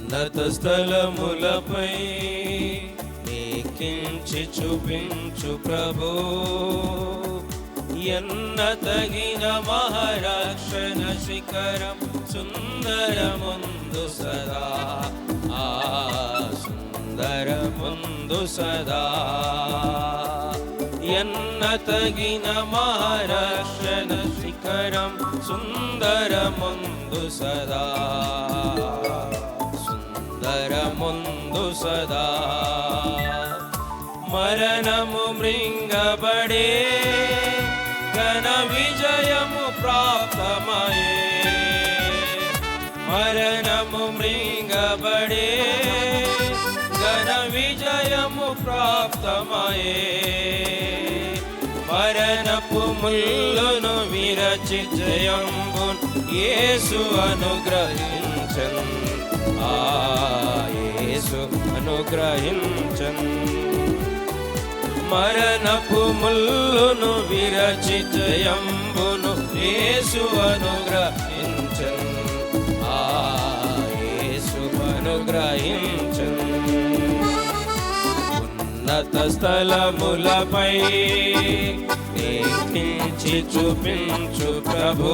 ఉన్నత స్థలములపై ఎక్కించి చూపించు ప్రభు, ఎన్నతగిన మహారక్షణ శిఖరం సుందరముందు సదా, ఆ సుందరముందు సదా. ఎన్నతగిన మహారక్షణ శిఖరం సుందరముందు సదా, సుందరముందు సదా. మరణము మృంగబడే ఘన విజయము ప్రాప్తమయే, మరణము మృంగబడే ఘన విజయము ప్రాప్తమయే. మరణపు ముల్లును విరచి జయంబున్ యేసు అనుగ్రహించన్, ఆ యేసు అనుగ్రహించన్. మరణపు ముల్లును విరచి జయంబును యేసు అనుగ్రహించన్, ఆ యేసు అనుగ్రహించన్. ఉన్నత స్థలములపై ఎక్కించి చూపించు ప్రభు,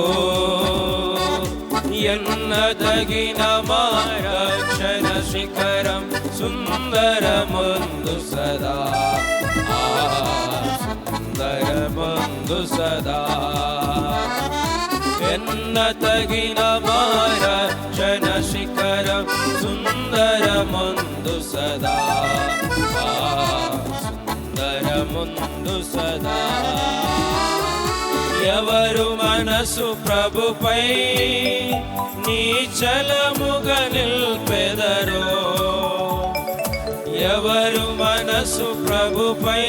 ఎన్నదగిన మహారక్షణ శిఖరం సుందరముందు సదా, ఆ సుందరముందు సదా. ఎన్నదగిన మహారక్షణ శిఖరం సుందరముందు సదా, సుందరముందు సదా. ఎవరు మనసు ప్రభుపై నీచలముగా నిల్పెదరో, ఎవరు మనసు ప్రభుపై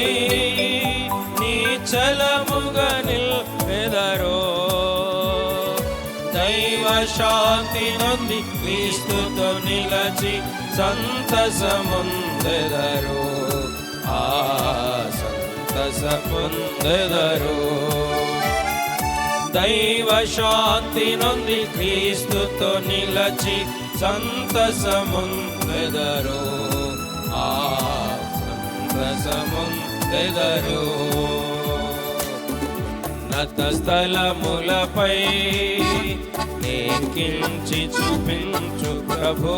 నీచలముగా నిల్పెదరో, దైవ శాంతి నొంది క్రీస్తుతో నిలచి సంతసముందెదరు, ఆ సంతసముందెదరు. దైవ శాంతి నొంది క్రీస్తుతో నిలచి సంతసముందెదరు, ఆ సంతసముందెదరు. ఉన్నత స్థలములపై ఎక్కించి చూపించు ప్రభు,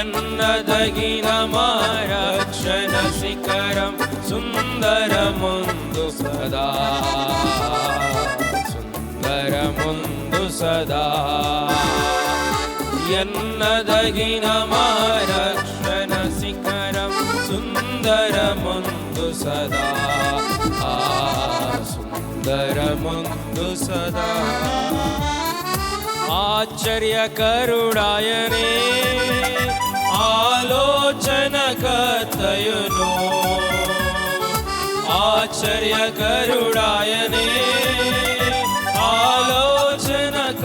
ఎన్నదగిన మహారక్షణ శిఖరం సుందరముందు సదా, సుందరముందు సదా. ఎన్నదగిన మహారక్షణ శిఖరం సుందరముందు సదా, ఆ సుందరముందు సదా. ఆశ్చర్యకరుడాయనే ఆలోచనకర్తయును, ఆశ్చర్యకరుడాయనే ఆలోచనకర్తయును.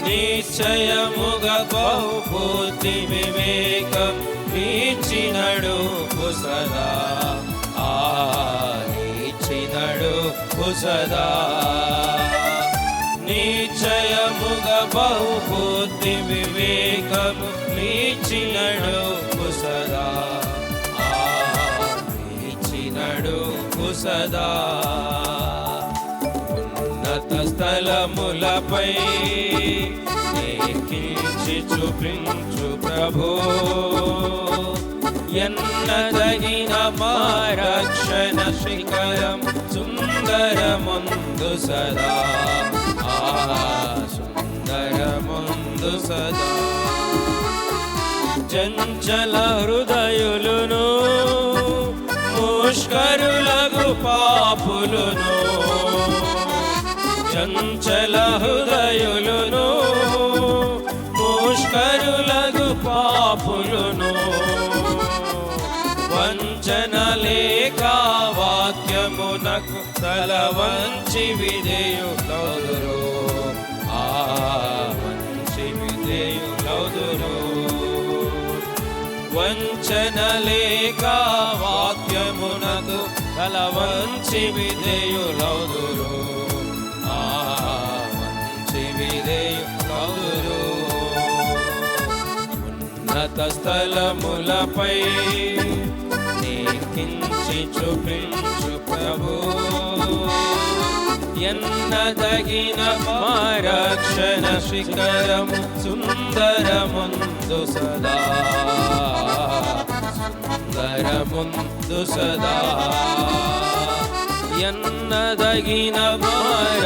నిశ్చయముగా బహుబుద్ధి వివేకం ఇచ్చినడు సదా, ఆ ఇచ్చినడు సదా. నిశ్చయముగా బహుబుద్ధి వివేకము ఇచ్చినడు సదా, ఆ ఇచ్చినడు సదా. ఉన్నత స్థలములపై ఎక్కించి చూపించు ప్రభు, ఎన్నదగిన మహారక్షణ శిఖరం సుందరముందు సదా, ఆ సుందరముందు సదా. చంచల హృదయులును ముష్కరులగు పాపులును, చంచల హృదయులును ముష్కరులగు పాపులును. వంచన లేక వాక్యమునకు తల వంచి విధేయులౌదురు, ఆ వంచి విధేయులౌదురు. వంచన లేక వాక్యమునకు తల వంచి విధేయులౌదురు, ఆ వంచి విధేయు ఉన్నత స్థలములపై నీకించి చూపించు ప్రభు ఎన్నదగిన మా రక్షణ శిఖరము సుందరముందు సదా సుందరముందు సదా ఎన్నదగిన మా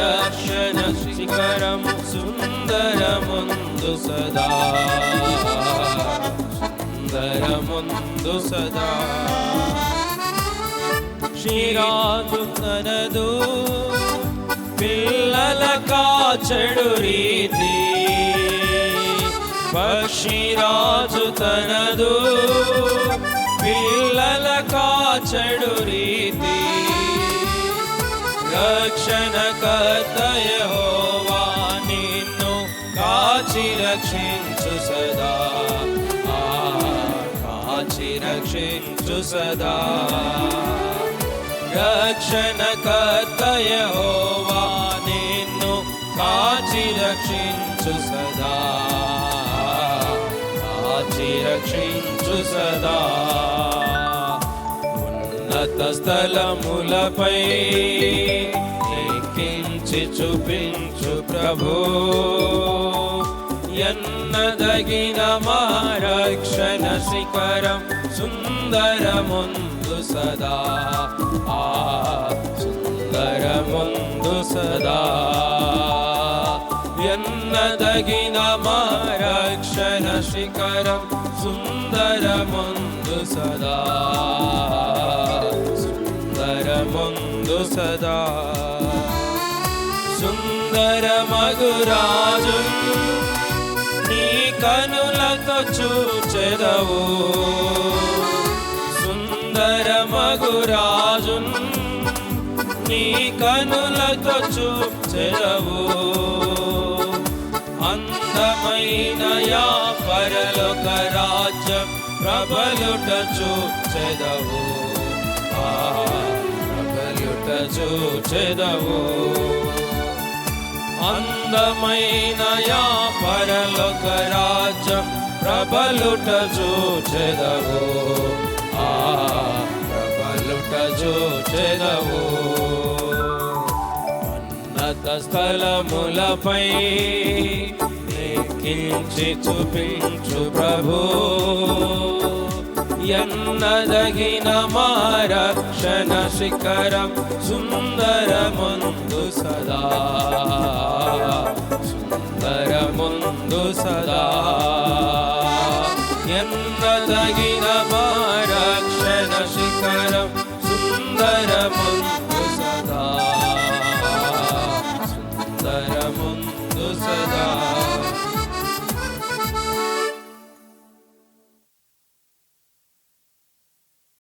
రక్షణ శిఖరము సుందరముందు సదా సుందరముందు సదా శ్రీరాజు తనదు పిల్లల కాచెడు రీతి పక్షిరాజు తనదు పిల్లల కాచెడు రీతి రక్షణకర్త యెహోవా నిన్ను కాచి రక్షించు సదా కాచి రక్షించు సదా రక్షణకర్త యెహోవా నిన్ను కాచి రక్షించు సదా కాచి రక్షించు సదా ఉన్నత స్థలములపై ఎక్కించి చూపించు ప్రభు ఎన్నదగిన మా రక్షణ శిఖరం సుందరముందు సదా సుందరముందు సదా ఎన్నదగిన మా రక్షణ శిఖరం సుందరముందు సదా సుందరముందు సదా సుందర మగురాజు నీ కనులతో చూచెదవు సుందర మగురాజు నీ కనులతో చూచెదవు అందమైన యా పరలోక రాజ్యం ప్రబలుట చూచెదవు ప్రబలుట చూచెదవు అందమైన యా పరలోక రాజ్యం ప్రబలుట చూచెదవు ప్రబలుట చూచెదవు ఉన్నత స్థలములపై ఎక్కించి చూపించు ప్రభు ఎన్నదగిన మా రక్షణ శిఖరం సుందరముందు సదా సుందరముందు సదా ఎన్నదగిన మా